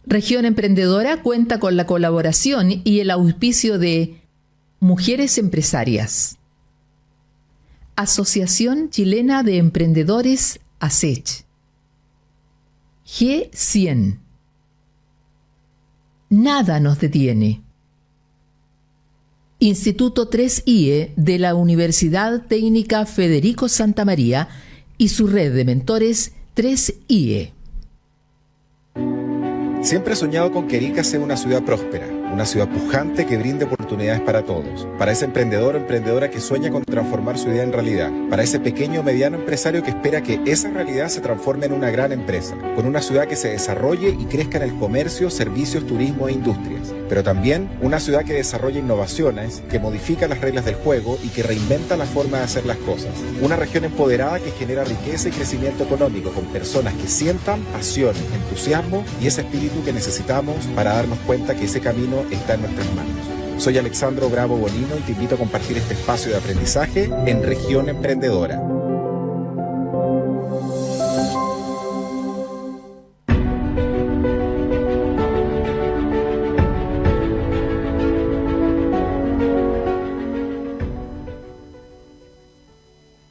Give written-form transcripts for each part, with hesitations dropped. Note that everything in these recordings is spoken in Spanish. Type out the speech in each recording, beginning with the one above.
Región Emprendedora cuenta con la colaboración y el auspicio de Mujeres Empresarias, Asociación Chilena de Emprendedores ASECH, G100, Nada nos detiene, Instituto 3IE de la Universidad Técnica Federico Santa María y su red de mentores 3IE. Siempre he soñado con que Arica sea una ciudad próspera, una ciudad pujante que brinde oportunidades para todos. Para ese emprendedor o emprendedora que sueña con transformar su idea en realidad. Para ese pequeño o mediano empresario que espera que esa realidad se transforme en una gran empresa. Con una ciudad que se desarrolle y crezca en el comercio, servicios, turismo e industrias. Pero también una ciudad que desarrolla innovaciones, que modifica las reglas del juego y que reinventa la forma de hacer las cosas. Una región empoderada que genera riqueza y crecimiento económico con personas que sientan pasión, entusiasmo y ese espíritu que necesitamos para darnos cuenta que ese camino está en nuestras manos. Soy Alexandro Bravo Bonino y te invito a compartir este espacio de aprendizaje en Región Emprendedora.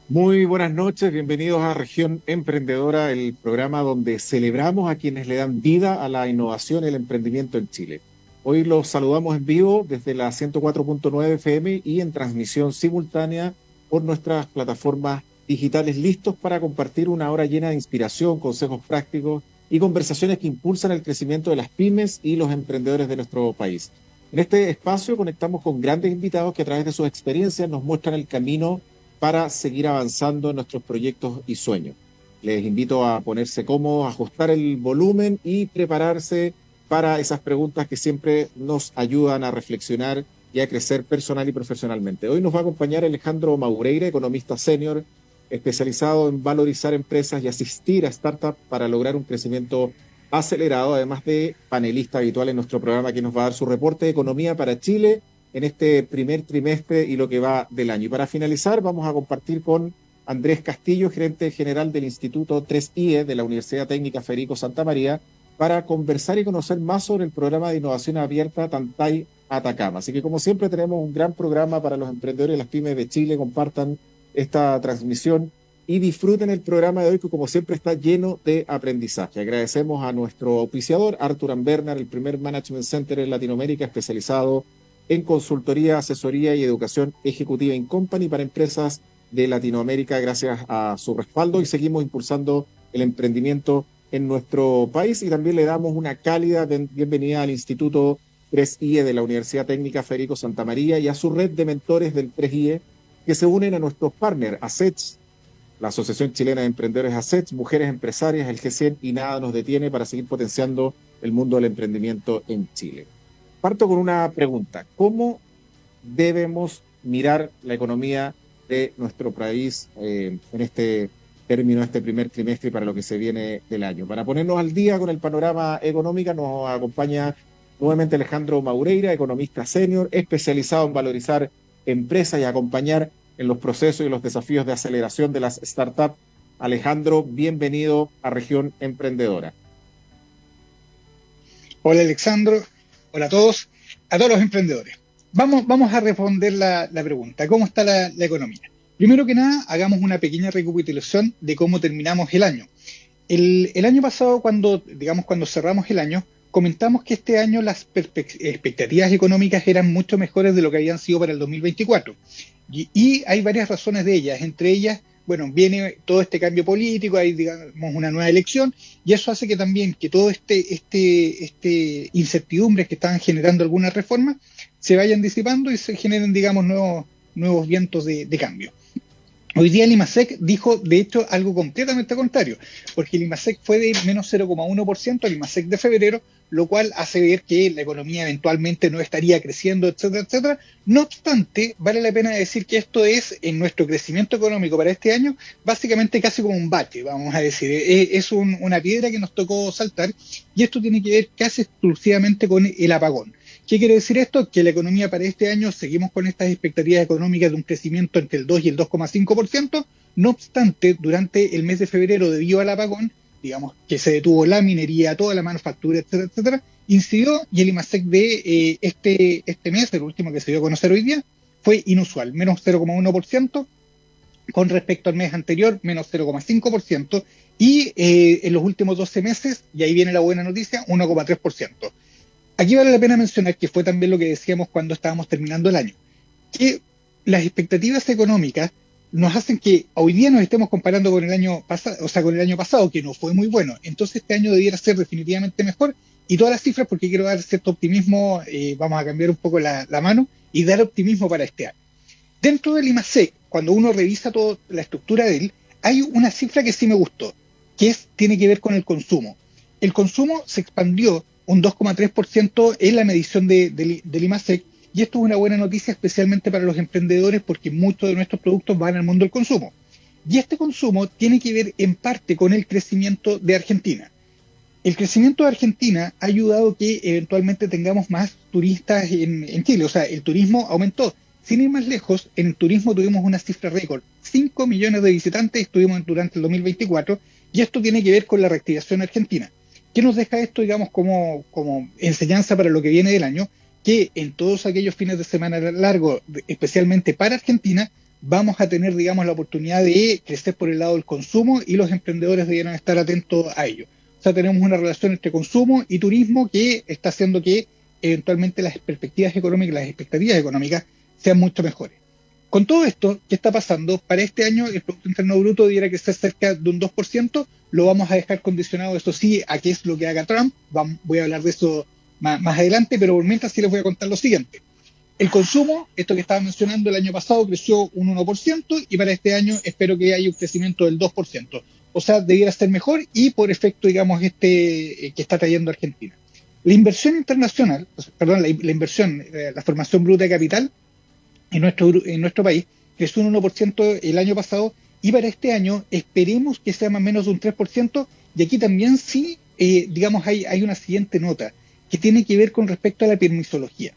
Muy buenas noches, bienvenidos a Región Emprendedora, el programa donde celebramos a quienes le dan vida a la innovación y el emprendimiento en Chile. Hoy los saludamos en vivo desde la 104.9 FM y en transmisión simultánea por nuestras plataformas digitales, listos para compartir una hora llena de inspiración, consejos prácticos y conversaciones que impulsan el crecimiento de las pymes y los emprendedores de nuestro país. En este espacio conectamos con grandes invitados que a través de sus experiencias nos muestran el camino para seguir avanzando en nuestros proyectos y sueños. Les invito a ponerse cómodos, ajustar el volumen y prepararse para esas preguntas que siempre nos ayudan a reflexionar y a crecer personal y profesionalmente. Hoy nos va a acompañar Alejandro Maureira, economista senior, especializado en valorizar empresas y asistir a startups para lograr un crecimiento acelerado, además de panelista habitual en nuestro programa que nos va a dar su reporte de economía para Chile en este primer trimestre y lo que va del año. Y para finalizar vamos a compartir con Andrés Castillo, gerente general del Instituto 3IE de la Universidad Técnica Federico Santa María, para conversar y conocer más sobre el programa de innovación abierta Tantay Atacama. Así que como siempre tenemos un gran programa para los emprendedores y las pymes de Chile. Compartan esta transmisión y disfruten el programa de hoy, que como siempre está lleno de aprendizaje. Agradecemos a nuestro auspiciador, Arthur & Bernard, el primer management center en Latinoamérica especializado en consultoría, asesoría y educación ejecutiva in company para empresas de Latinoamérica. Gracias a su respaldo y seguimos impulsando el emprendimiento en nuestro país, y también le damos una cálida bienvenida al Instituto 3IE de la Universidad Técnica Federico Santa María y a su red de mentores del 3IE que se unen a nuestros partners ASECH, la Asociación Chilena de Emprendedores ASECH, Mujeres Empresarias, el G100 y Nada nos detiene para seguir potenciando el mundo del emprendimiento en Chile. Parto con una pregunta: ¿cómo debemos mirar la economía de nuestro país en este término, este primer trimestre y para lo que se viene del año? Para ponernos al día con el panorama económico nos acompaña nuevamente Alejandro Maureira, economista senior, especializado en valorizar empresas y acompañar en los procesos y los desafíos de aceleración de las startups. Alejandro, bienvenido a Región Emprendedora. Hola Alexandro, hola a todos los emprendedores. Vamos a responder la pregunta: ¿cómo está la economía? Primero que nada, hagamos una pequeña recapitulación de cómo terminamos el año. El año pasado, cuando cerramos el año, comentamos que este año las expectativas económicas eran mucho mejores de lo que habían sido para el 2024. Y hay varias razones de ellas. Entre ellas, bueno, viene todo este cambio político, hay, digamos, una nueva elección, y eso hace que también que todo este incertidumbres que estaban generando algunas reformas se vayan disipando y se generen, digamos, nuevos vientos de cambio. Hoy día el IMASEC dijo, de hecho, algo completamente contrario, porque el IMASEC fue de menos 0,1% al IMASEC de febrero, lo cual hace ver que la economía eventualmente no estaría creciendo, etcétera, etcétera. No obstante, vale la pena decir que esto es, en nuestro crecimiento económico para este año, básicamente casi como un bache, vamos a decir. Es una piedra que nos tocó saltar, y esto tiene que ver casi exclusivamente con el apagón. ¿Qué quiere decir esto? Que la economía para este año seguimos con estas expectativas económicas de un crecimiento entre el 2 y el 2,5%. No obstante, durante el mes de febrero, debido al apagón, digamos, que se detuvo la minería, toda la manufactura, etcétera, etcétera, incidió, y el IMASEC de este mes, el último que se dio a conocer hoy día, fue inusual, menos 0,1%, con respecto al mes anterior, menos 0,5%, y en los últimos 12 meses, y ahí viene la buena noticia, 1,3%. Aquí vale la pena mencionar que fue también lo que decíamos cuando estábamos terminando el año, que las expectativas económicas nos hacen que hoy día nos estemos comparando con el año pasado, o sea, con el año pasado, que no fue muy bueno. Entonces este año debiera ser definitivamente mejor, y todas las cifras, porque quiero dar cierto optimismo, vamos a cambiar un poco la mano y dar optimismo para este año. Dentro del IMASEC, cuando uno revisa toda la estructura de él, hay una cifra que sí me gustó, que tiene que ver con el consumo. El consumo se expandió un 2,3% en la medición del IMASEC, y esto es una buena noticia especialmente para los emprendedores, porque muchos de nuestros productos van al mundo del consumo. Y este consumo tiene que ver en parte con el crecimiento de Argentina. El crecimiento de Argentina ha ayudado a que eventualmente tengamos más turistas en Chile, o sea, el turismo aumentó. Sin ir más lejos, en el turismo tuvimos una cifra récord, 5 millones de visitantes estuvimos durante el 2024, y esto tiene que ver con la reactivación argentina. ¿Qué nos deja esto, digamos, como enseñanza para lo que viene del año? Que en todos aquellos fines de semana largos, especialmente para Argentina, vamos a tener, digamos, la oportunidad de crecer por el lado del consumo, y los emprendedores debieran estar atentos a ello. O sea, tenemos una relación entre consumo y turismo que está haciendo que eventualmente las perspectivas económicas, las expectativas económicas sean mucho mejores. Con todo esto, ¿qué está pasando? Para este año el Producto Interno Bruto debiera crecer cerca de un 2%, lo vamos a dejar condicionado, eso sí, a qué es lo que haga Trump. Voy a hablar de eso más adelante, pero por mientras sí les voy a contar lo siguiente. El consumo, esto que estaba mencionando, el año pasado creció un 1%, y para este año espero que haya un crecimiento del 2%. O sea, debiera ser mejor, y por efecto, digamos, que está trayendo Argentina. La inversión internacional, perdón, la inversión, la formación bruta de capital en nuestro país creció un 1% el año pasado, y para este año esperemos que sea más o menos un 3%, y aquí también sí, digamos, hay una siguiente nota, que tiene que ver con respecto a la permisología.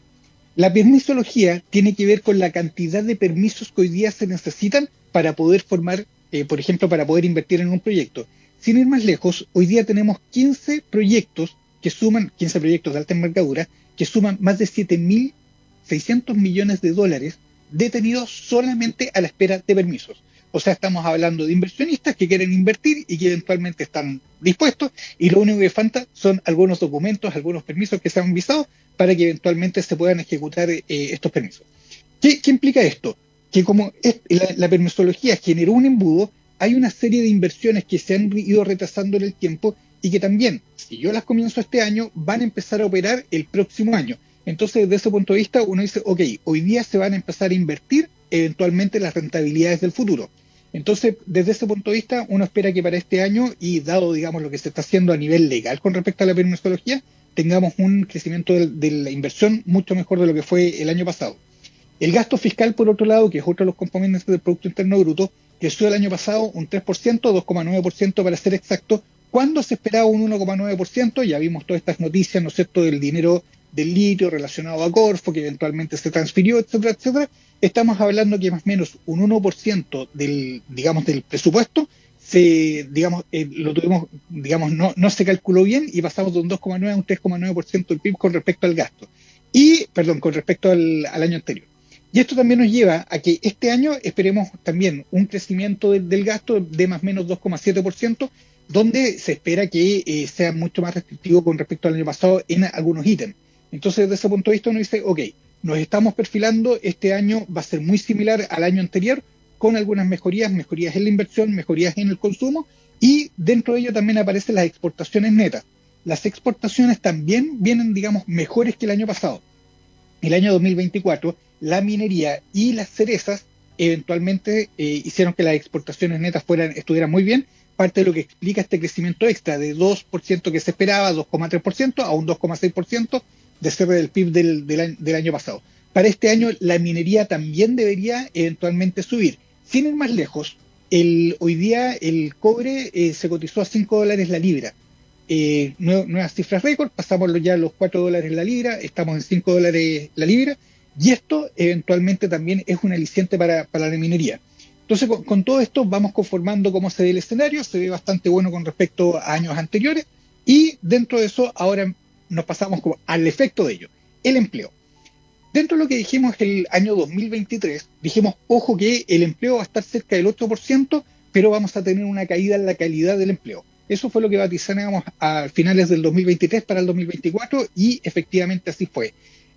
La permisología tiene que ver con la cantidad de permisos que hoy día se necesitan para poder formar, por ejemplo, para poder invertir en un proyecto. Sin ir más lejos, hoy día tenemos 15 proyectos de alta envergadura, que suman más de 7.600 millones de dólares detenidos solamente a la espera de permisos. O sea, estamos hablando de inversionistas que quieren invertir y que eventualmente están dispuestos, y lo único que falta son algunos documentos, algunos permisos que se han visado para que eventualmente se puedan ejecutar estos permisos. ¿Qué implica esto? Que como la permisología generó un embudo, hay una serie de inversiones que se han ido retrasando en el tiempo, y que también, si yo las comienzo este año, van a empezar a operar el próximo año. Entonces, desde ese punto de vista, uno dice, ok, hoy día se van a empezar a invertir eventualmente las rentabilidades del futuro. Entonces, desde ese punto de vista, uno espera que para este año, y dado, digamos, lo que se está haciendo a nivel legal con respecto a la permisología, tengamos un crecimiento de la inversión mucho mejor de lo que fue el año pasado. El gasto fiscal, por otro lado, que es otro de los componentes del Producto Interno Bruto, creció el año pasado un 3%, 2,9% para ser exacto, cuando se esperaba un 1,9%. Ya vimos todas estas noticias, ¿no es cierto?, del dinero del litio relacionado a Corfo, que eventualmente se transfirió, etcétera, etcétera. Estamos hablando que más o menos un 1% del presupuesto lo tuvimos, digamos, no se calculó bien, y pasamos de un 2,9 a un 3,9% del PIB con respecto al gasto. Con respecto al año anterior. Y esto también nos lleva a que este año esperemos también un crecimiento del gasto de más o menos 2,7%, donde se espera que sea mucho más restrictivo con respecto al año pasado en algunos ítems. Entonces, desde ese punto de vista, uno dice, ok, nos estamos perfilando, este año va a ser muy similar al año anterior, con algunas mejorías en la inversión, mejorías en el consumo, y dentro de ello también aparecen las exportaciones netas. Las exportaciones también vienen, digamos, mejores que el año pasado. El año 2024, la minería y las cerezas eventualmente hicieron que las exportaciones netas estuvieran muy bien, parte de lo que explica este crecimiento extra de 2% que se esperaba, 2,3% a un 2,6% de cierre del PIB del año pasado. Para este año la minería también debería eventualmente subir. Sin ir más lejos, hoy día el cobre se cotizó a $5 la libra. Nuevas cifras récord, pasamos ya los $4 la libra, estamos en $5 la libra, y esto eventualmente también es un aliciente para la minería. Entonces, con todo esto vamos conformando cómo se ve el escenario, se ve bastante bueno con respecto a años anteriores, y dentro de eso ahora nos pasamos al efecto de ello, el empleo. Dentro de lo que dijimos el año 2023, dijimos, ojo que el empleo va a estar cerca del 8%, pero vamos a tener una caída en la calidad del empleo. Eso fue lo que vatizamos a finales del 2023 para el 2024 y efectivamente así fue.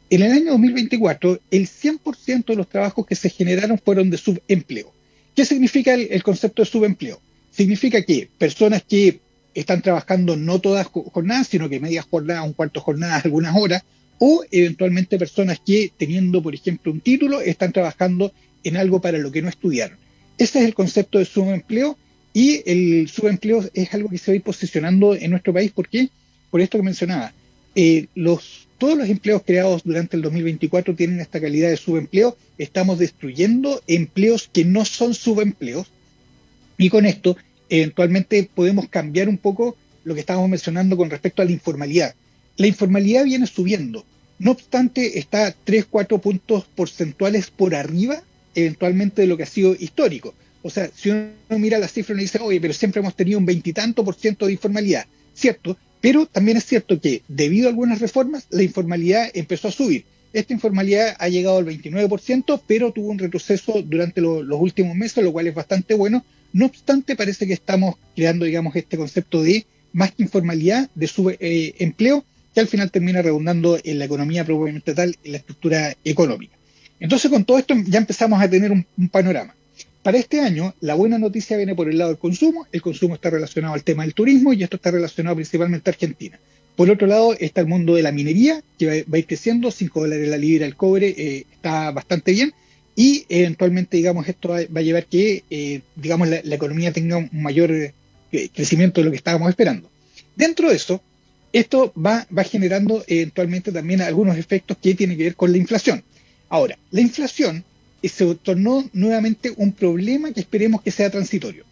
En el año 2024, el 100% de los trabajos que se generaron fueron de subempleo. ¿Qué significa el concepto de subempleo? Significa que personas que están trabajando no todas jornadas, sino que medias jornadas, un cuarto jornadas, algunas horas, o eventualmente personas que, teniendo, por ejemplo, un título, están trabajando en algo para lo que no estudiaron. Ese es el concepto de subempleo, y el subempleo es algo que se va a ir posicionando en nuestro país. ¿Por qué? Por esto que mencionaba. Todos los empleos creados durante el 2024 tienen esta calidad de subempleo. Estamos destruyendo empleos que no son subempleos, y con esto eventualmente podemos cambiar un poco lo que estábamos mencionando con respecto a la informalidad. La informalidad viene subiendo, no obstante está 3-4 puntos porcentuales por arriba eventualmente de lo que ha sido histórico. O sea, si uno mira la cifra y uno dice, oye, pero siempre hemos tenido un 20 y tanto por ciento de informalidad, cierto, pero también es cierto que debido a algunas reformas la informalidad empezó a subir. Esta informalidad ha llegado al 29%, pero tuvo un retroceso durante los últimos meses, lo cual es bastante bueno. No obstante, parece que estamos creando, digamos, este concepto de más que informalidad, de subempleo, que al final termina redundando en la economía propiamente tal, en la estructura económica. Entonces, con todo esto ya empezamos a tener un panorama. Para este año, la buena noticia viene por el lado del consumo. El consumo está relacionado al tema del turismo, y esto está relacionado principalmente a Argentina. Por otro lado, está el mundo de la minería, que va a ir creciendo, $5 la libra el cobre, está bastante bien, y eventualmente, digamos, esto va a llevar que, digamos, la economía tenga un mayor crecimiento de lo que estábamos esperando. Dentro de eso, esto va generando eventualmente también algunos efectos que tienen que ver con la inflación. Ahora, la inflación se tornó nuevamente un problema que esperemos que sea transitorio.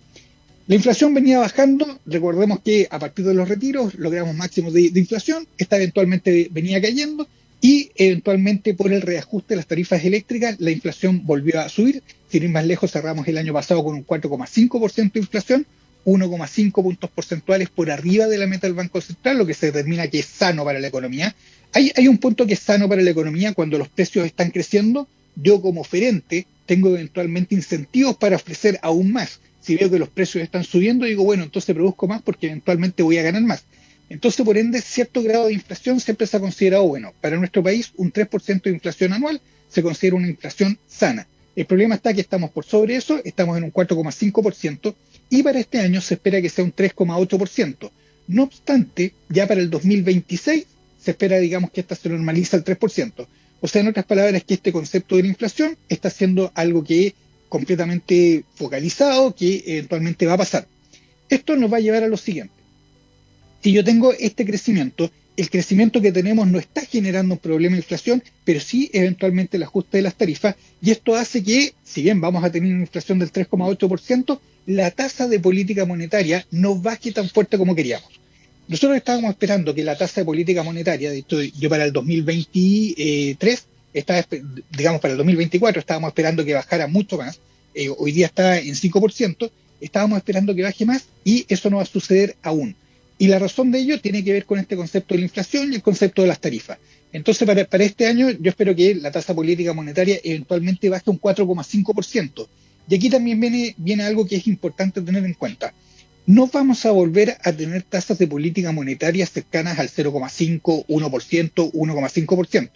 La inflación venía bajando, recordemos que a partir de los retiros logramos máximos de inflación, esta eventualmente venía cayendo, y eventualmente por el reajuste de las tarifas eléctricas la inflación volvió a subir. Sin ir más lejos, cerramos el año pasado con un 4,5% de inflación, 1,5 puntos porcentuales por arriba de la meta del Banco Central, lo que se determina que es sano para la economía. Hay un punto que es sano para la economía cuando los precios están creciendo. Yo como oferente tengo eventualmente incentivos para ofrecer aún más. Si veo que los precios están subiendo, digo, bueno, entonces produzco más porque eventualmente voy a ganar más. Entonces, por ende, cierto grado de inflación siempre se ha considerado bueno. Para nuestro país, un 3% de inflación anual se considera una inflación sana. El problema está que estamos por sobre eso, estamos en un 4,5%, y para este año se espera que sea un 3,8%. No obstante, ya para el 2026 se espera, digamos, que esta se normaliza al 3%. O sea, en otras palabras, que este concepto de la inflación está siendo algo que es completamente focalizado, que eventualmente va a pasar. Esto nos va a llevar a lo siguiente. Si yo tengo este crecimiento, el crecimiento que tenemos no está generando un problema de inflación, pero sí eventualmente el ajuste de las tarifas, y esto hace que, si bien vamos a tener una inflación del 3,8%, la tasa de política monetaria no baje tan fuerte como queríamos. Nosotros estábamos esperando que la tasa de política monetaria, de hecho yo para el 2023, digamos para el 2024 estábamos esperando que bajara mucho más, hoy día está en 5%, estábamos esperando que baje más y eso no va a suceder aún. Y la razón de ello tiene que ver con este concepto de la inflación y el concepto de las tarifas. Entonces para este año yo espero que la tasa política monetaria eventualmente baje un 4,5%. Y aquí también viene algo que es importante tener en cuenta. No vamos a volver a tener tasas de política monetaria cercanas al 0,5, 1%, 1,5%.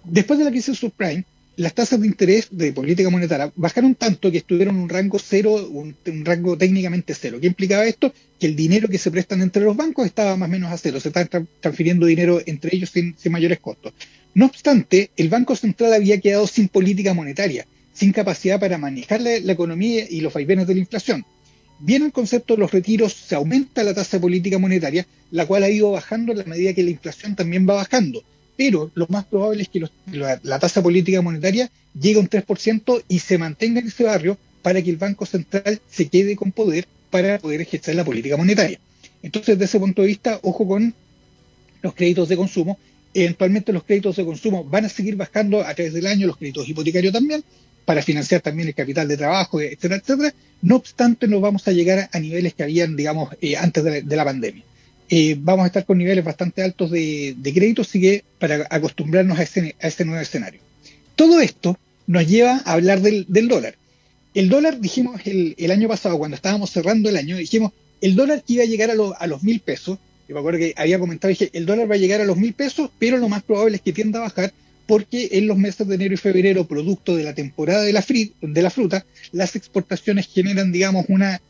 Después de la crisis subprime, las tasas de interés de política monetaria bajaron tanto que estuvieron en un rango cero, un rango técnicamente cero. ¿Qué implicaba esto? Que el dinero que se prestan entre los bancos estaba más o menos a cero, se estaban transfiriendo dinero entre ellos sin mayores costos. No obstante, el Banco Central había quedado sin política monetaria, sin capacidad para manejar la economía y los vaivenes de la inflación. Viene el concepto de los retiros, se aumenta la tasa de política monetaria, la cual ha ido bajando en la medida que la inflación también va bajando. Pero lo más probable es que la tasa política monetaria llegue a un 3% y se mantenga en ese barrio para que el Banco Central se quede con poder para poder ejercer la política monetaria. Entonces, desde ese punto de vista, ojo con los créditos de consumo. Eventualmente los créditos de consumo van a seguir bajando a través del año, los créditos hipotecarios también, para financiar también el capital de trabajo, etcétera, etcétera. No obstante, no vamos a llegar a niveles que habían, digamos, antes de la pandemia. Vamos a estar con niveles bastante altos de crédito, así que para acostumbrarnos a ese nuevo escenario. Todo esto nos lleva a hablar del dólar. El dólar, dijimos el año pasado, cuando estábamos cerrando el año, dijimos, el dólar iba a llegar a los 1.000 pesos. Yo me acuerdo que había comentado, dije, el dólar va a llegar a los 1.000 pesos, pero lo más probable es que tienda a bajar, porque en los meses de enero y febrero, producto de la temporada de la fruta, las exportaciones generan, digamos, una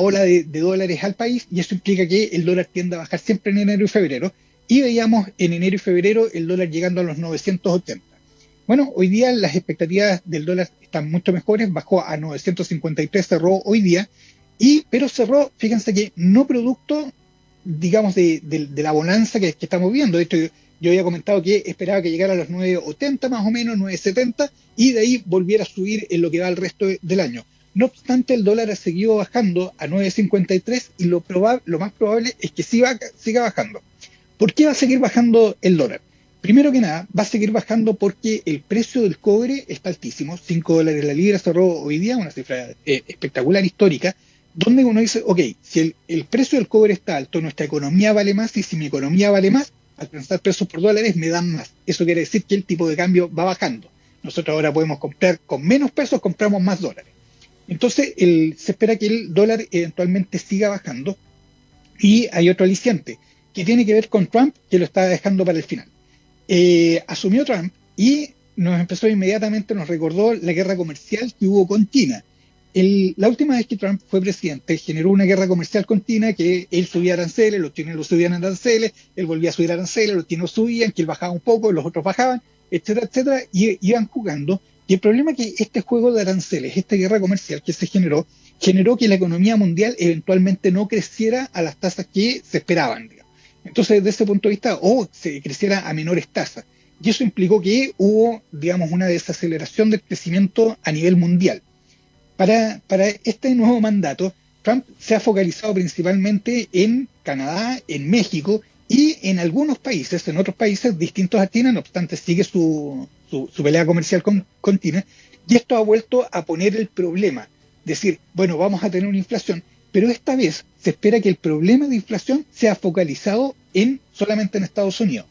ola de dólares al país, y eso implica que el dólar tiende a bajar siempre en enero y febrero, y veíamos en enero y febrero el dólar llegando a los 980. Bueno, hoy día las expectativas del dólar están mucho mejores, bajó a 953, cerró hoy día, pero cerró, fíjense que no producto, digamos, de la bonanza que estamos viendo. De hecho, yo había comentado que esperaba que llegara a los 980 más o menos, 970, y de ahí volviera a subir en lo que va el resto del año. No obstante, el dólar ha seguido bajando a 9.53 y lo más probable es que siga bajando. ¿Por qué va a seguir bajando el dólar? Primero que nada, va a seguir bajando porque el precio del cobre está altísimo, $5 la libra, cerró hoy día, una cifra espectacular, histórica, donde uno dice, ok, si el precio del cobre está alto, nuestra economía vale más, y si mi economía vale más, al transar pesos por dólares me dan más. Eso quiere decir que el tipo de cambio va bajando. Nosotros ahora podemos comprar con menos pesos, compramos más dólares. Entonces, se espera que el dólar eventualmente siga bajando, y hay otro aliciente, que tiene que ver con Trump, que lo está dejando para el final. Asumió Trump y nos recordó la guerra comercial que hubo con China. La última vez que Trump fue presidente, generó una guerra comercial con China, que él subía aranceles, los chinos subían aranceles, él volvía a subir aranceles, los chinos subían, que él bajaba un poco, los otros bajaban, etcétera, etcétera, y iban jugando. Y el problema es que este juego de aranceles, esta guerra comercial que se generó que la economía mundial eventualmente no creciera a las tasas que se esperaban, digamos. Entonces, desde ese punto de vista, se creciera a menores tasas. Y eso implicó que hubo, digamos, una desaceleración del crecimiento a nivel mundial. Para este nuevo mandato, Trump se ha focalizado principalmente en Canadá, en México y en algunos países, en otros países distintos a China, no obstante sigue su pelea comercial con China, y esto ha vuelto a poner el problema. Decir, bueno, vamos a tener una inflación, pero esta vez se espera que el problema de inflación sea focalizado solamente en Estados Unidos.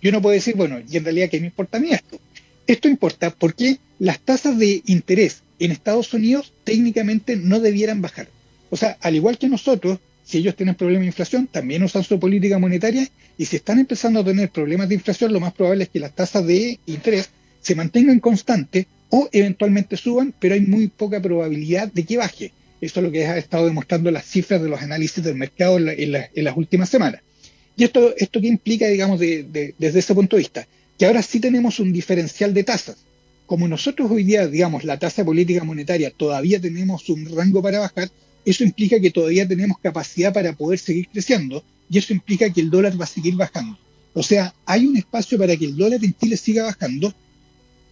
Y uno puede decir, bueno, y en realidad, ¿qué me importa a mí esto? Esto importa porque las tasas de interés en Estados Unidos técnicamente no debieran bajar. O sea, al igual que nosotros, si ellos tienen problemas de inflación, también usan su política monetaria, y si están empezando a tener problemas de inflación, lo más probable es que las tasas de interés se mantengan constantes o eventualmente suban, pero hay muy poca probabilidad de que baje. Eso es lo que ha estado demostrando las cifras de los análisis del mercado en las últimas semanas. ¿Y esto qué implica, digamos, desde ese punto de vista? Que ahora sí tenemos un diferencial de tasas. Como nosotros hoy día, digamos, la tasa de política monetaria todavía tenemos un rango para bajar, eso implica que todavía tenemos capacidad para poder seguir creciendo, y eso implica que el dólar va a seguir bajando. O sea, hay un espacio para que el dólar en Chile siga bajando,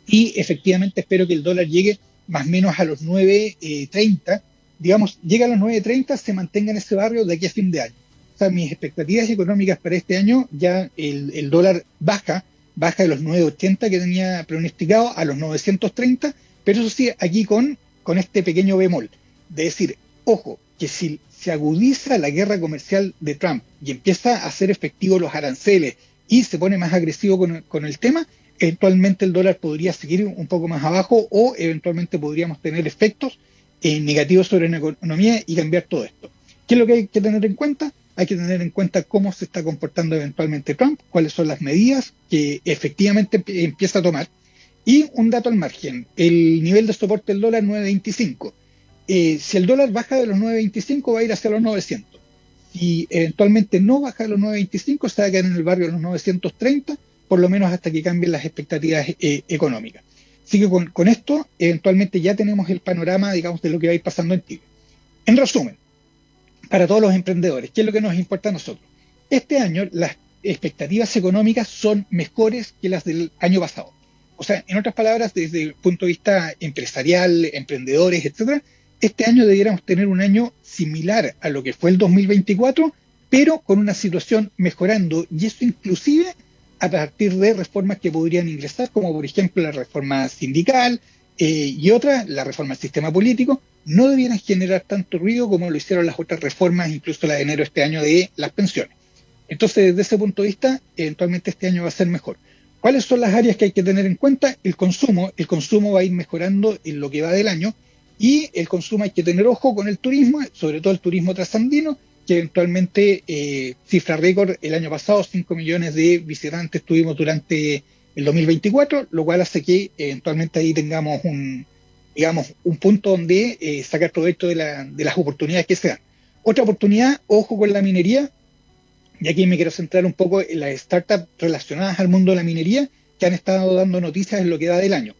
y efectivamente espero que el dólar llegue más o menos a los 9.30, digamos, llega a los 9.30, se mantenga en ese barrio de aquí a fin de año. O sea, mis expectativas económicas para este año, ya el dólar baja de los 9.80 que tenía pronosticado a los 930, pero eso sí, aquí con este pequeño bemol, de decir, ojo, que si se agudiza la guerra comercial de Trump y empieza a hacer efectivos los aranceles y se pone más agresivo con el tema, eventualmente el dólar podría seguir un poco más abajo, o eventualmente podríamos tener efectos negativos sobre la economía y cambiar todo esto. ¿Qué es lo que hay que tener en cuenta? Hay que tener en cuenta cómo se está comportando eventualmente Trump, cuáles son las medidas que efectivamente empieza a tomar. Y un dato al margen, el nivel de soporte del dólar 9.25. Si el dólar baja de los 9.25 va a ir hacia los 900. Si eventualmente no baja de los 9.25, se va a quedar en el barrio de los 930, por lo menos hasta que cambien las expectativas económicas. Así que con esto, eventualmente ya tenemos el panorama, digamos, de lo que va a ir pasando en Chile. En resumen, para todos los emprendedores, ¿qué es lo que nos importa a nosotros? Este año las expectativas económicas son mejores que las del año pasado. O sea, en otras palabras, desde el punto de vista empresarial, emprendedores, etcétera, este año debiéramos tener un año similar a lo que fue el 2024, pero con una situación mejorando, y eso inclusive a partir de reformas que podrían ingresar, como por ejemplo la reforma sindical, y otra, la reforma al sistema político, no debieran generar tanto ruido como lo hicieron las otras reformas, incluso la de enero de este año de las pensiones. Entonces, desde ese punto de vista, eventualmente este año va a ser mejor. ¿Cuáles son las áreas que hay que tener en cuenta? El consumo va a ir mejorando en lo que va del año, y el consumo hay que tener ojo con el turismo, sobre todo el turismo trasandino, que eventualmente cifra récord el año pasado, 5 millones de visitantes tuvimos durante el 2024, lo cual hace que eventualmente ahí tengamos un punto donde sacar provecho de las oportunidades que se dan. Otra oportunidad, ojo con la minería, y aquí me quiero centrar un poco en las startups relacionadas al mundo de la minería que han estado dando noticias en lo que va del año.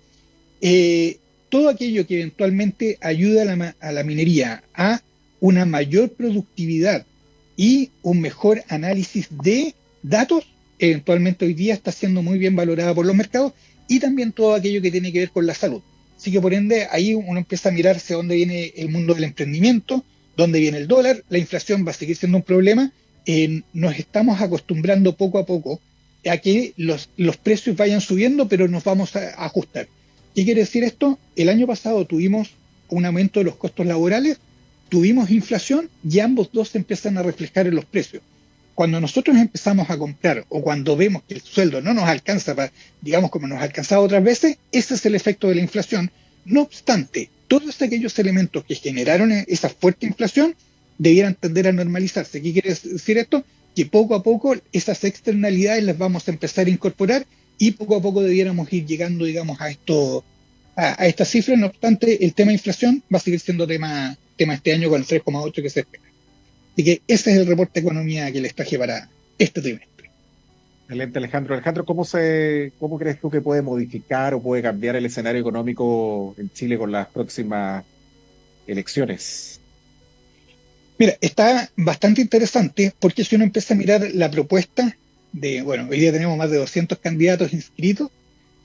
Todo aquello que eventualmente ayuda a la minería a una mayor productividad y un mejor análisis de datos, eventualmente hoy día está siendo muy bien valorada por los mercados, y también todo aquello que tiene que ver con la salud. Así que por ende ahí uno empieza a mirar hacia dónde viene el mundo del emprendimiento, dónde viene el dólar. La inflación va a seguir siendo un problema. Nos estamos acostumbrando poco a poco a que los precios vayan subiendo, pero nos vamos a ajustar. ¿Qué quiere decir esto? El año pasado tuvimos un aumento de los costos laborales, tuvimos inflación, y ambos dos se empiezan a reflejar en los precios. Cuando nosotros empezamos a comprar, o cuando vemos que el sueldo no nos alcanza para, digamos, como nos ha alcanzado otras veces, ese es el efecto de la inflación. No obstante, todos aquellos elementos que generaron esa fuerte inflación debieran tender a normalizarse. ¿Qué quiere decir esto? Que poco a poco esas externalidades las vamos a empezar a incorporar, y poco a poco debiéramos ir llegando, digamos, a estas cifras. No obstante, el tema de inflación va a seguir siendo tema este año con el 3,8 que se espera. Así que ese es el reporte de economía que les traje para este trimestre. Excelente, Alejandro. Alejandro, ¿cómo crees tú que puede modificar o puede cambiar el escenario económico en Chile con las próximas elecciones? Mira, está bastante interesante, porque si uno empieza a mirar la propuesta hoy día tenemos más de 200 candidatos inscritos,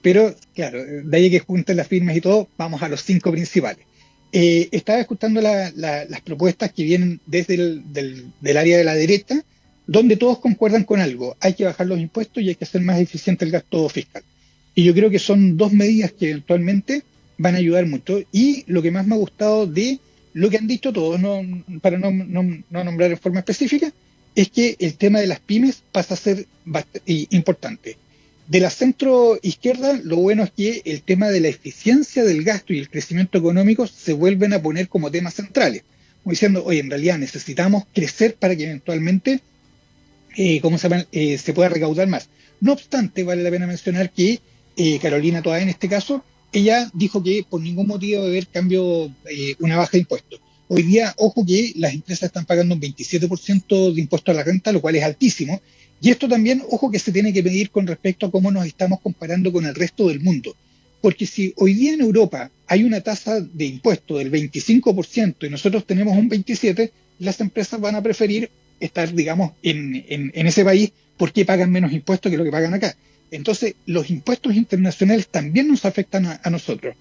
pero claro, de ahí que junten las firmas y todo, vamos a los 5 principales. Estaba escuchando las propuestas que vienen desde del área de la derecha, donde todos concuerdan con algo: hay que bajar los impuestos y hay que hacer más eficiente el gasto fiscal. Y yo creo que son dos medidas que eventualmente van a ayudar mucho. Y lo que más me ha gustado de lo que han dicho todos, para no nombrar en forma específica, es que el tema de las pymes pasa a ser importante. De la centro izquierda, lo bueno es que el tema de la eficiencia del gasto y el crecimiento económico se vuelven a poner como temas centrales, como diciendo, oye, en realidad necesitamos crecer para que eventualmente se pueda recaudar más. No obstante, vale la pena mencionar que Carolina Toá, en este caso, ella dijo que por ningún motivo debe haber una baja de impuestos. Hoy día, ojo que las empresas están pagando un 27% de impuesto a la renta, lo cual es altísimo. Y esto también, ojo, que se tiene que medir con respecto a cómo nos estamos comparando con el resto del mundo. Porque si hoy día en Europa hay una tasa de impuesto del 25% y nosotros tenemos un 27%, las empresas van a preferir estar, digamos, en ese país, porque pagan menos impuestos que lo que pagan acá. Entonces, los impuestos internacionales también nos afectan a nosotros.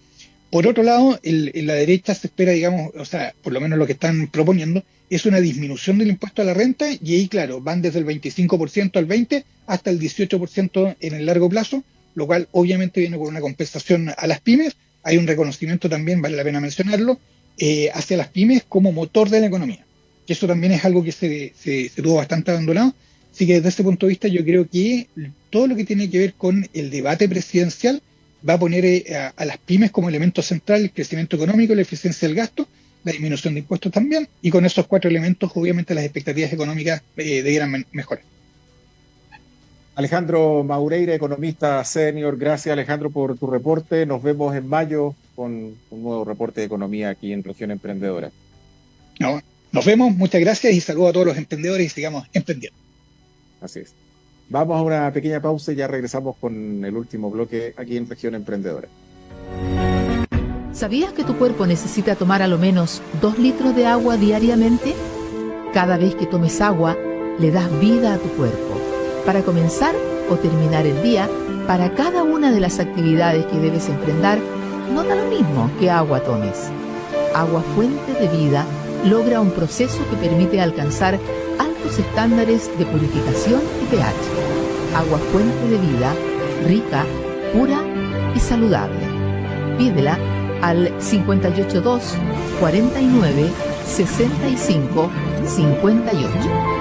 Por otro lado, en la derecha se espera, digamos, o sea, por lo menos lo que están proponiendo, es una disminución del impuesto a la renta, y ahí, claro, van desde el 25% al 20% hasta el 18% en el largo plazo, lo cual obviamente viene con una compensación a las pymes. Hay un reconocimiento también, vale la pena mencionarlo, hacia las pymes como motor de la economía, que eso también es algo que se tuvo bastante abandonado. Así que desde ese punto de vista yo creo que todo lo que tiene que ver con el debate presidencial va a poner a las pymes como elemento central: el crecimiento económico, la eficiencia del gasto, la disminución de impuestos también, y con esos 4 elementos obviamente las expectativas económicas debieran mejorar. Alejandro Maureira, economista senior, gracias, Alejandro, por tu reporte. Nos vemos en mayo con un nuevo reporte de economía aquí en Región Emprendedora. No, nos vemos, muchas gracias, y saludo a todos los emprendedores y sigamos emprendiendo. Así es. Vamos a una pequeña pausa y ya regresamos con el último bloque aquí en Región Emprendedora. ¿Sabías que tu cuerpo necesita tomar a lo menos 2 litros de agua diariamente? Cada vez que tomes agua, le das vida a tu cuerpo. Para comenzar o terminar el día, para cada una de las actividades que debes emprender, no da lo mismo qué agua tomes. Agua Fuente de Vida logra un proceso que permite alcanzar altos estándares de purificación y pH. Agua Fuente de Vida, rica, pura y saludable. Pídela al 582 49 65 58.